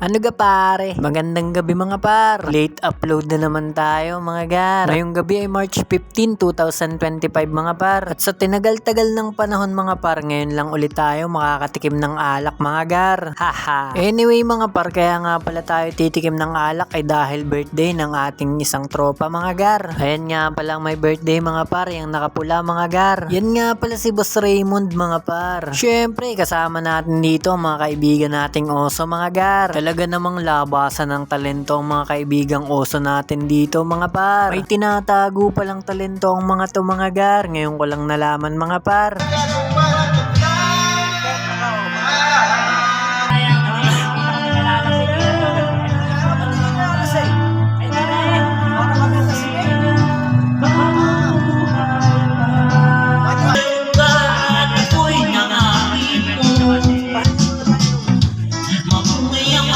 Ano ga pare? Magandang gabi mga par. Late upload na naman tayo mga gar. Ngayong gabi ay March 15, 2025 mga par. At sa tinagal-tagal ng panahon mga par, ngayon lang ulit tayo makakatikim ng alak mga gar. Haha. Anyway mga par, kaya nga pala tayo titikim ng alak ay dahil birthday ng ating isang tropa mga gar. Ayan nga pala may birthday mga par, yung nakapula mga gar. Yan nga pala si Boss Raymond mga par. Syempre kasama natin dito ang mga kaibigan nating oso mga gar. Talaga namang labasan ng talento ang mga kaibigang oso natin dito mga par. May tinatago palang talento ang mga to mga gar. Ngayon ko lang nalaman mga par.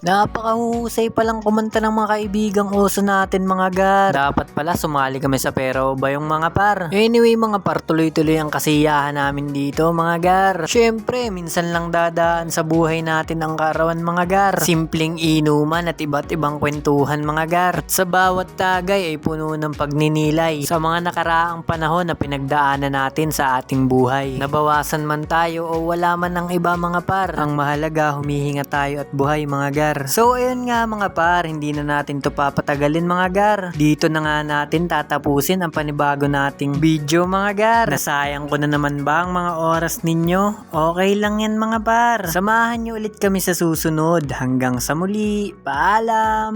Napakahusay palang kumanta ng mga kaibigang oso natin mga gar. Dapat pala sumali kami sa pero ba yung mga par. Anyway mga par, tuloy-tuloy ang kasiyahan namin dito mga gar. Syempre, minsan lang dadaan sa buhay natin ang kaarawan mga gar. Simpleng inuman at iba't ibang kwentuhan mga gar. At sa bawat tagay ay puno ng pagninilay sa mga nakaraang panahon na pinagdaanan natin sa ating buhay. Nabawasan man tayo o wala man ang iba mga par, ang mahalaga humihinga tayo at buhay mga gar. So ayun nga mga par, hindi na natin to papatagalin mga gar. Dito na nga natin tatapusin ang panibago nating video mga gar. Nasayang ko na naman ba ang mga oras ninyo? Okay lang yan mga par. Samahan nyo ulit kami sa susunod. Hanggang sa muli. Paalam.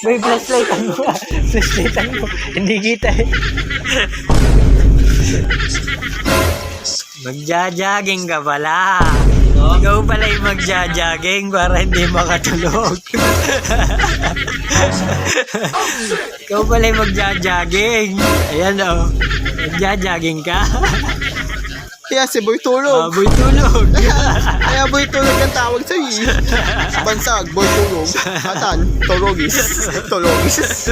May flashlightan mo. Flashlightan mo. Hindi kita eh. Magja-jogging ka pala. Ikaw pala yung magja-jogging para hindi makatulog. Ikaw pala yung magja-jogging. Ayan o. Magja-jogging ka. Kaya si Boy Tulog. Boy tulog. Kaya Boy Tulog ang tawag sa'yo eh. Bansag, Boy Tulog. Atan, Tulogis. Tulogis.